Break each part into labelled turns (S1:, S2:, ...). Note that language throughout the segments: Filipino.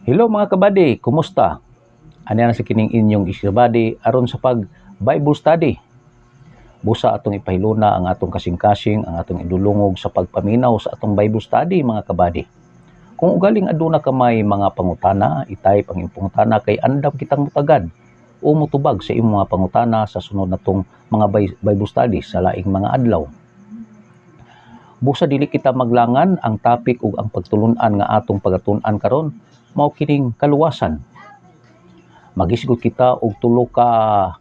S1: Hello mga kabady, kumusta? Ano na sa kining inyong isabadi aron sa pag Bible study. Busa atong ipahiluna ang atong kasing-kasing, ang atong idulungog sa pagpaminaw sa atong Bible study mga kabady. Kung ugaling aduna ka may mga pangutana, i-type ang iyong pangutana kay andam kitang mutagad o mutubag sa imong mga pangutana sa sunod natong mga Bible study sa laing mga adlaw. Busa dili kita maglangan ang topic ug ang pagtulun-an nga atong pagatun-an karon mao kining kaluwasan. Magisgot kita og tulo ka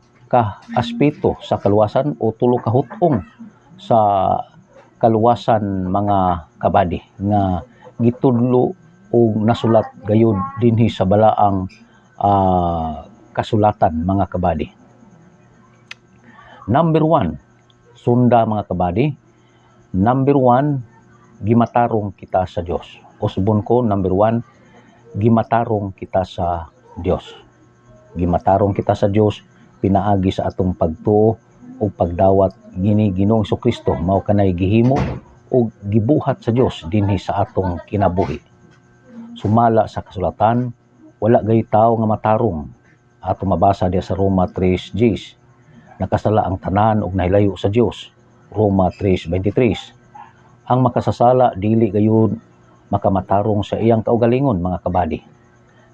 S1: aspeto sa kaluwasan o tulo ka hutong sa kaluwasan mga kabady nga gitudlo og nasulat gayud dinhi sa balaang kasulatan mga kabady. Number 1, sunda mga kabady. Number 1, gimatarong kita sa Dios. Usbon ko, number 1, gimatarong kita sa Dios. Gimatarong kita sa Dios pinaagi sa atong pagtuo o pagdawat gini Ginoong Kristo mao kanay gihimo o gibuhat sa Dios dinhi sa atong kinabuhi. Sumala sa kasulatan, wala gay tawo nga matarong. Ato mabasa diya sa Roma 3:10. Nakasala ang tanan ug nahilayo sa Dios. Roma 3:23. Ang makasasala dili gayud makamatarong sa iyang kaugalingon mga kabady.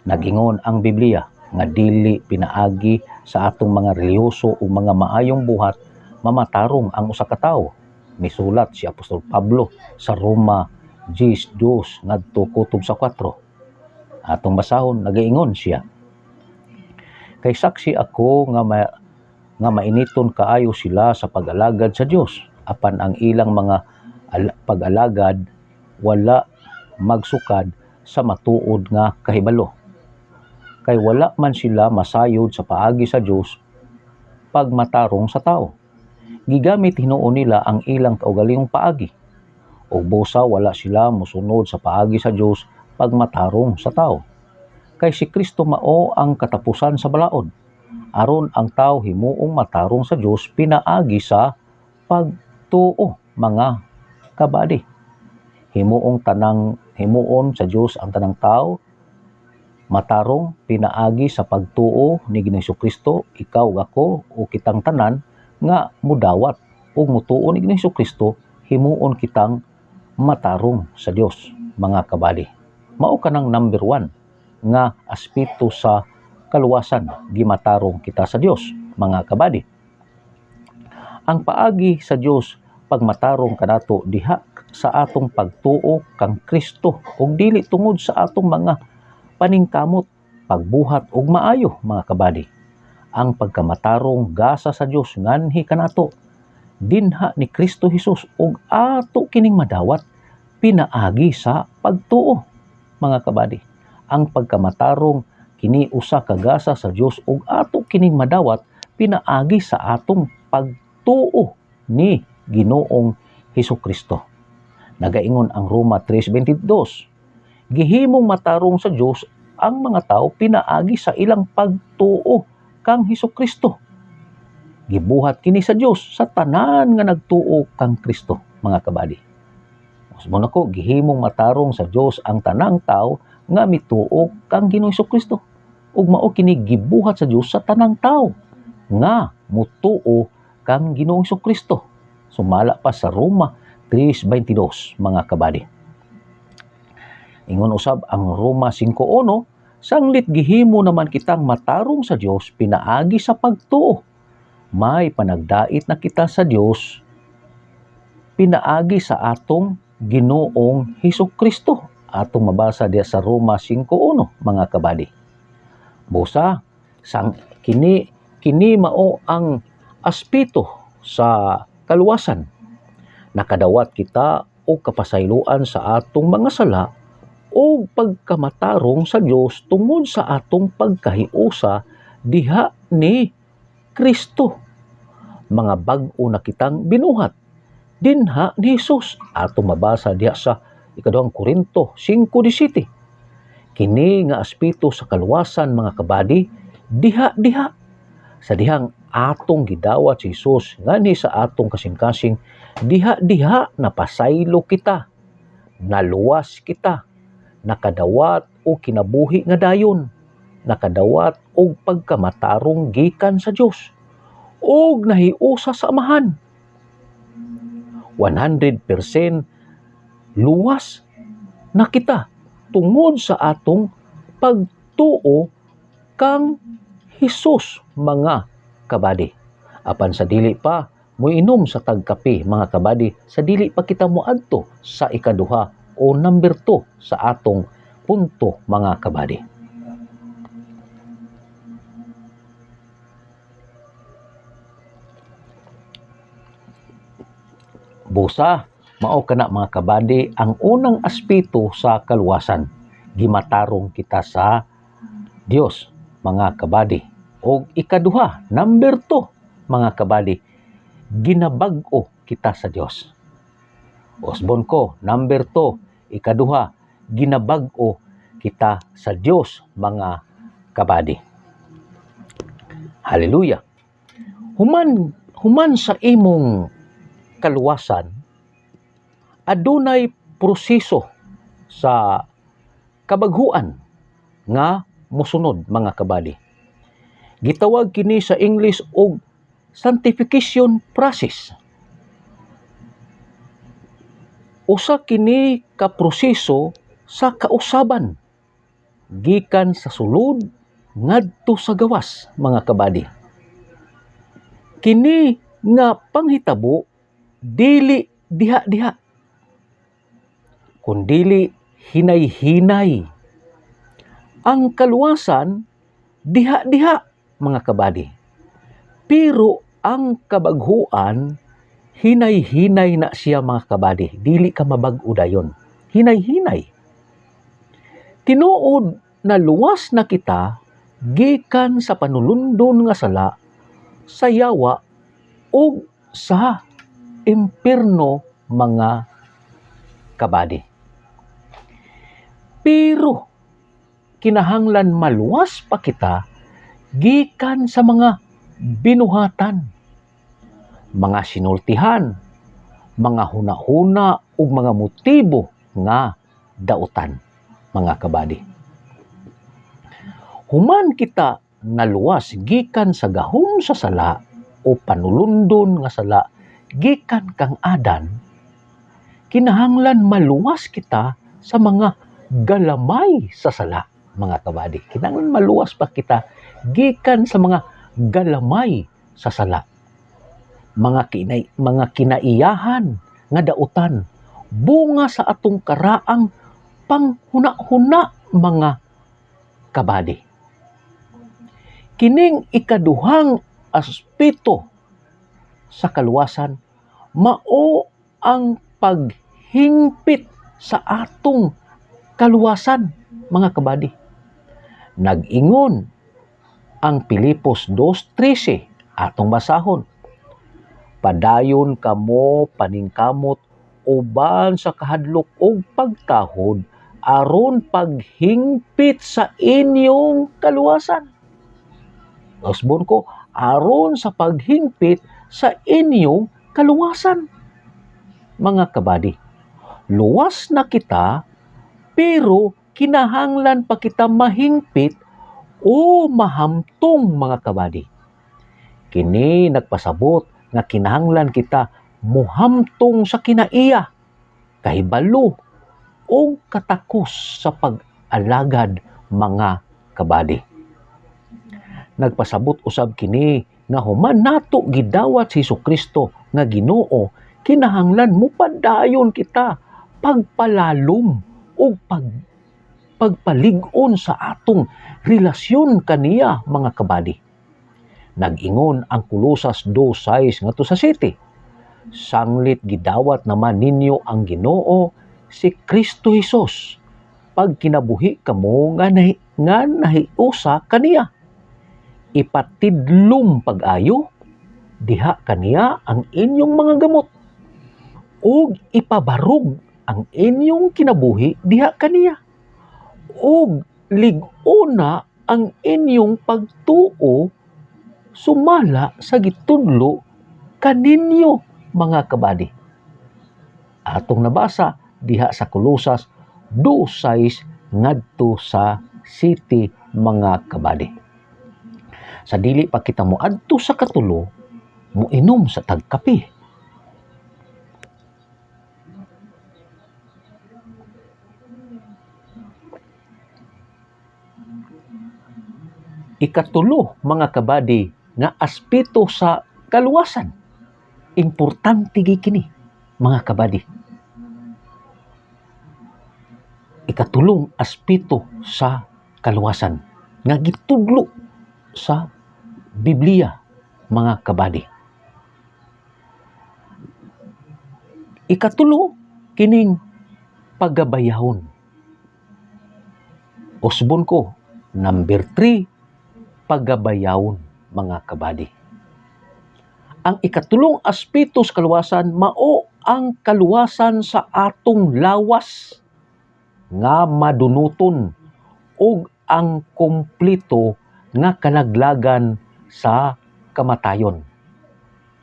S1: Nagingon ang Biblia nga dili pinaagi sa atong mga relihiyoso o mga maayong buhat mamatarong ang usa ka tawo. Misulat si Apostol Pablo sa Roma 10:2 ngadto kutob sa 4. Atong basahon, nagaingon siya. Kay saksi ako nga mainiton kaayo sila sa pag-alagad sa Dios, apan ang ilang mga pag-alagad wala magsukad sa matuod nga kahibalo. Kay wala man sila masayod sa paagi sa Dios pagmatarong sa tao. Gigamit hinuon nila ang ilang kaugalingong paagi. O busa wala sila mosunod sa paagi sa Dios pagmatarong sa tao. Kay si Kristo mao ang katapusan sa balaod. Aron ang tao himuong matarong sa Dios pinaagi sa pagtuo mga kabady. Himuon sa Dios ang tanang tao matarong pinaagi sa pagtuo ni Ginoong Kristo, ikaw ug ako o kitang tanan nga mudawat ug mutuo ni Ginoong Kristo, himuon kitang matarong sa Dios mga kabady. Mao kanang number 1 nga aspeto sa kaluwasan, gimatarong kita sa Dios mga kabady. Ang paagi sa Dios pagmatarong kanato diha sa atong pagtuo kang Kristo ug dili tungod sa atong mga paningkamot, pagbuhat ug maayo mga kabady. Ang pagkamatarong gasa sa Dios nganhi kanato dinha ni Kristo Hesus ug ato kining madawat pinaagi sa pagtuo mga kabady. Ang pagkamatarong kini usa ka gasa sa Dios ug ato kining madawat pinaagi sa atong pagtuo ni Ginoong Hesukristo. Nagaingon ang Roma 3:22. Gihimong matarong sa Dios ang mga tao pinaagi sa ilang pagtuo kang Hesukristo. Gibuhat kini sa Dios sa tanan nga nagtuo kang Kristo mga kabady. Usbon ako, gihimong matarong sa Dios ang tanang tao nga mituo kang Ginoong Hesukristo. Ug mao kini gibuhat sa Dios sa tanang tao nga mutuo kang Ginoong Hesukristo. Sumala pa sa Roma 3:22 mga kabady. Ingon usab ang Roma 5:1, sanglit gihimo naman kitang matarong sa Dios pinaagi sa pagtuo. May panagdait na kita sa Dios pinaagi sa atong Ginoong Hesukristo. Atong mabasa diya sa Roma 5:1 mga kabady. Busa kini mao ang aspeto sa kaluwasan. Nakadawat kita o kapasayloan sa atong mga sala o pagkamatarong sa Dios tungod sa atong pagkahiusa diha ni Kristo. Mga bag-o na kitang binuhat dinha ni Hesus. Atong mabasa diha sa 2 Korinto 5:17. Kini nga aspeto sa kaluwasan mga kabady diha sa dihang atong gidawat si Hesus ngani sa atong kasing-kasing diha napasaylo kita, naluwas kita, nakadawat o kinabuhi nga dayon, nakadawat og pagkamatarong gikan sa Dios og nahiusa sa Amahan. 100% luwas na kita tungod sa atong pagtuo kang Hesus, mga kabady. Apan sa dili pa moinom sa tagkape, mga kabady, sa dili pa kita moadto sa ikaduha o number 2 sa atong punto, mga kabady. Busa, mao kana mga kabady, ang unang aspeto sa kaluwasan. Gimatarong kita sa Dios, mga kabady. O ikaduha, number 2, mga kabady, ginabag-o kita sa Dios. Usbon ko, number 2, ikaduha, ginabag-o kita sa Dios, mga kabady. Hallelujah. Human sa imong kaluwasan, adunay proseso sa kabaghuan nga mosunod, mga kabady. Gitawag kini sa English og sanctification process. Usa kini ka proseso sa kausaban gikan sa sulod ngadto sa gawas, mga kabady. Kini nga panghitabo dili diha-diha, kundili hinay-hinay. Ang kaluwasan diha-diha, mga kabady. Pero ang kabaghuan hinay-hinay na siya, mga kabady. Dili ka mabag-o dayon. Hinay-hinay. Tinuod na luwas na kita gikan sa panulundon nga sala, sa yawa o sa impierno, mga kabady. Pero kinahanglan maluwas pa kita gikan sa mga binuhatan, mga sinultihan, mga hunahuna ug mga motibo nga dautan, mga kabady. Human kita naluwas gikan sa gahom sa sala o panulundon nga sala gikan kang Adan, kinahanglan maluwas kita sa mga galamay sa sala, mga kabady. Kinahanglan maluwas pa kita gikan sa mga galamay sa sala, mga kinaiyahan nga dautan, bunga sa atong karaang panghuna-huna, mga kabady. Kining ikaduhang aspeto sa kaluwasan mao ang paghingpit sa atong kaluwasan, mga kabady. Nag-ingon ang Pilipos 2:13, atong basahon, padayon kamo paningkamot uban sa kahadlok og pagtahod aron paghingpit sa inyong kaluwasan. Usbon ko, aron sa paghingpit sa inyong kaluwasan, mga kabady. Luwas na kita, pero kinahanglan pa kita mahingpit o mahamtong, mga kabady. Kini nagpasabot nga kinahanglan kita muhamtong sa kinaiya, kahibalo o katakos sa pag-alagad, mga kabady. Nagpasabot usab kini nga human nato gidawat si Jesucristo nga Ginoo, kinahanglan mo padayon kita pagpalalom o pagpalig-on sa atong relasyon kaniya, mga kabady. Nag-ingon ang Kolosas 2:6 ngadto sa 7, sanglit gidawat naman ninyo ang Ginoo si Kristo Hesus pag kinabuhi kamo nga nahiusa kaniya. Ipatidlom pag-ayo diha kaniya ang inyong mga gamot ug ipabarog ang inyong kinabuhi diha kaniya ug lig-una ang inyong pagtuo sumala sa gitudlo kaninyo, mga kabady. Atong nabasa diha sa Kolosas 2:6 ngadto sa city mga kabady. Sa dili pa kita mo adto sa katulo, mo inom sa tagkape. Ikatulo mga kabady nga aspeto sa kaluwasan. Importante gikini mga kabady. Ikatulong aspeto sa kaluwasan nga gitudlo sa Biblia mga kabady. Ikatulo kining pagabayahon. Usbon ko, number 3, pagabayawon mga kabady. Ang ikatulong aspeto sa kaluwasan mao ang kaluwasan sa atong lawas nga madunuton ug ang kompleto nga kalaglagan sa kamatayon.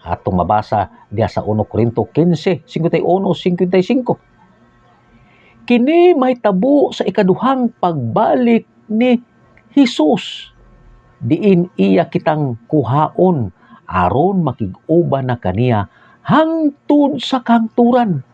S1: Atong mabasa diya sa 1 Korinto 15:51-55. Kini may tabo sa ikaduhang pagbalik ni Hesus, diin iya kitang kuhaon aron makig-uban na kaniya hangtod sa kangturan.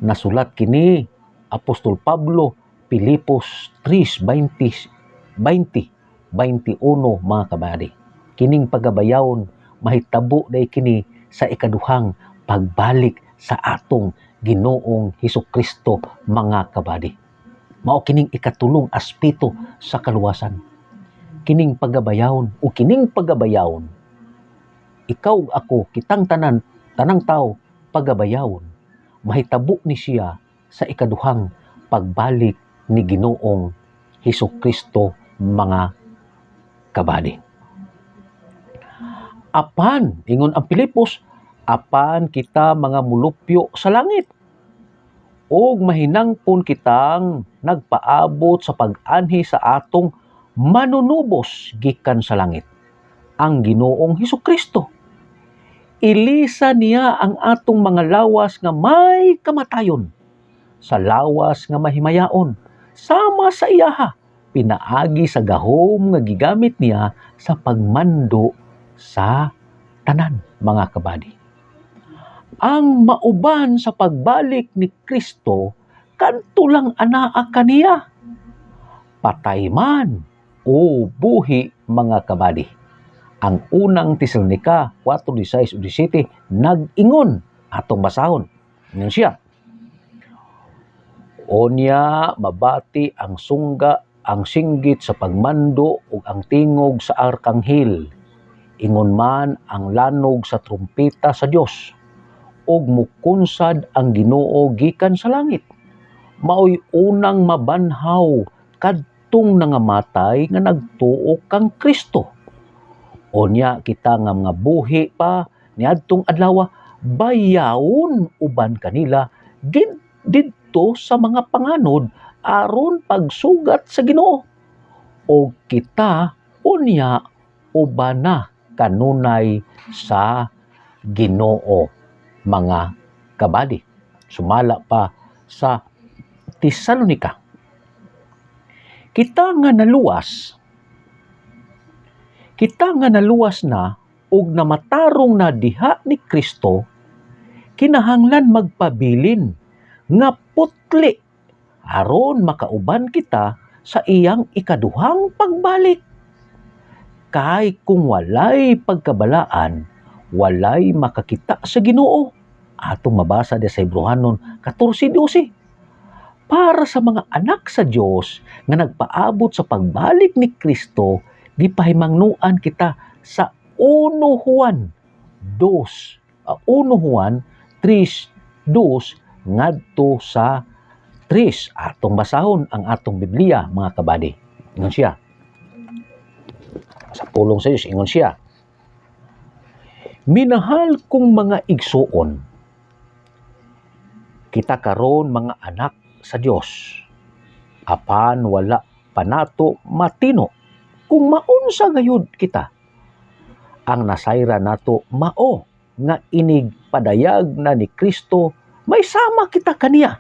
S1: Nasulat kini Apostol Pablo, Pilipos 3:20-21 mga kabady. Kining pagabayawon mahitabo day kini sa ikaduhang pagbalik sa atong Ginoong Hesukristo mga kabady. Mao kining ikatulong aspeto sa kaluwasan. Kining pagabayawon o kining pagabayawon, ikaw ug ako, kitang tanang tao pagabayawon, mahitabo ni siya sa ikaduhang pagbalik ni Ginoong Hesukristo mga kabady. Apan, ingon ang Pilipos, apan kita mga mulupyo sa langit, og mahinangpon kitang nagpaabot sa pag-anhi sa atong manunubos gikan sa langit, ang Ginoong Hesukristo. Ilisa niya ang atong mga lawas nga may kamatayon sa lawas nga mahimayaon, sama sa iyaha pinaagi sa gahom nga gigamit niya sa pagmando sa tanan mga kabady. Ang mauban sa pagbalik ni Kristo kadto lang anaa kaniya, patay man o buhi mga kabady. Ang unang Tesalonica 4:16-17 nag-ingon, atong basahon. Ingon siya, Onya mabati ang sungga, ang singgit sa pagmando ug ang tingog sa arkanghel. Ingon man ang lanog sa trumpeta sa Dios. Ug mukunsad ang Ginoo gikan sa langit. Maoy unang mabanhaw kadtong nangamatay nga nagtuo kang Kristo. Onya kita nga mga buhi pa niadtong adlaw, bayawon uban kanila didto sa mga panganod aron pagsugat sa Ginoo. O kita unya ubana kanunay sa Ginoo mga kabady. Sumala pa sa Tesalonica. Kita nga naluwas na ug namatarong na diha ni Kristo, kinahanglan magpabilin nga putli aron makauban kita sa iyang ikaduhang pagbalik. Kay kung walay pagkabalaan, walay makakita sa Ginoo. Atong mabasa sa Hebrehanon 14:12. Para sa mga anak sa Dios nga nagpaabot sa pagbalik ni Kristo, gipahimangnuan kita sa 1 Juan 3:2 ngadto sa 3. Atong basahon ang atong Biblia mga kabady. Ingon siya. Sa pulong sa Diyos, ingon siya, minahal kong mga igsuon, kita karon mga anak sa Dios, apan wala panato matino kung maunsa gayud kita. Ang nasayra nato mao nga inig padayag na ni Kristo, may sama kita kaniya.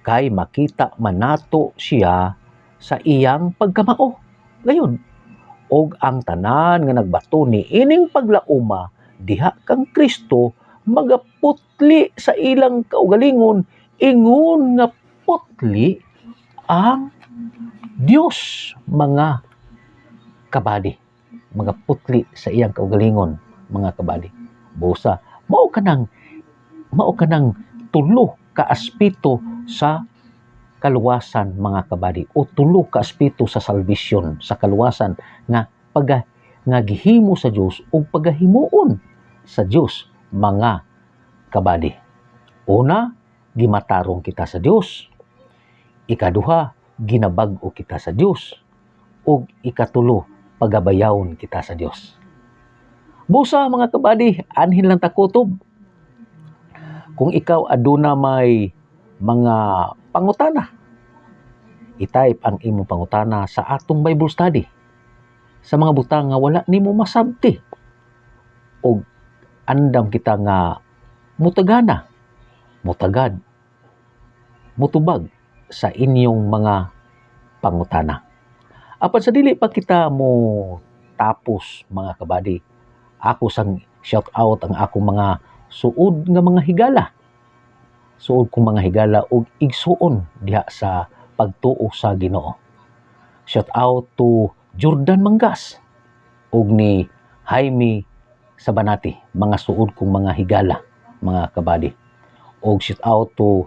S1: kay makita manato siya sa iyang pagkamao. Gayon, og ang tanan nga nagbato ni ining paglauma diha kang Kristo magaputli sa ilang kaugalingon, ingon nga putli ang Dios, mga kabady. Magaputli sa iyang kaugalingon, mga kabady. Busa, mao kanang tulo ka aspeto sa kaluwasan, mga kabady, o tulo ka aspeto sa salvation, sa kaluwasan nga nga gihimo sa Dios o pagahimuon sa Dios, mga kabady. Una, gimatarong kita sa Dios. Ikaduha, ginabag-o kita sa Dios. O ikatulo, pagabayawon kita sa Dios. Busa, mga kabady, anhin lang takutob. Kung ikaw aduna may mga pangutana, i-type ang imong pangutana sa atong Bible study. Sa mga butang nga wala nimo masabti. O andam kita nga mutagana, mutagad, mutubag sa inyong mga pangutana. Apan sa dili pa kita mo tapos, mga kabady, ako sang shout out ang akong mga suod nga mga higala. Suod kong mga higala og igsuon diha sa pagtuo sa Ginoo. Shout out to Jordan Mangas og ni Jaime Sabanati, mga suod kong mga higala, mga kabady. Og shout out to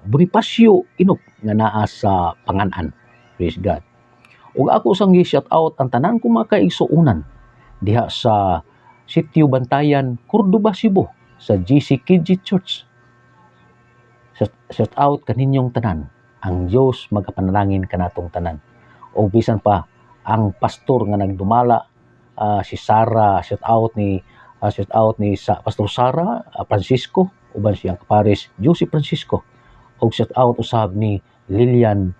S1: Bonifacio Inok nga naa sa Panganan. Praise God. Ug ako sang gi-shout out ang tanan kong mga kaigsuonan diha sa Sitio Bantayan, Cordoba, Cebu, sa GCKG Church. Shout out kaninyong tanan. Ang Dios magapanalangin kanatong tanan. O bisan pa ang pastor nga nagdumala, si Sara, shout out ni Pastor Sara Francisco, uban siyang kapares Josie Francisco. O shout out usab ni Lilian,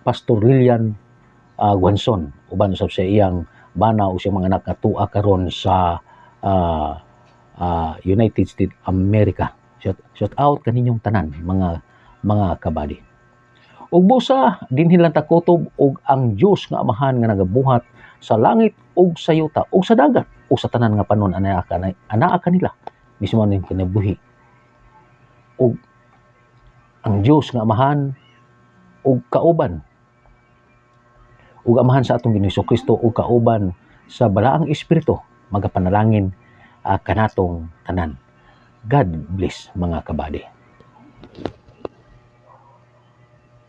S1: Pastor Lilian Guanson, uban usab sa iyang bana o siyang mga anak nga tuwa karon sa United States America. Shout out kaninyong tanan, mga kabady. Ug busa dinhi lang takutob og ang Dios nga Amahan nga nagabuhat sa langit ug sa yuta ug sa dagat ug sa tanan nga panon anaa kanila mismo ning kinabuhi. Ug ang Dios nga Amahan ug kauban ug Amahan sa atong Ginoong Kristo ug kauban sa balaang espiritu magapanalangin kanatong tanan. God bless, mga kabady.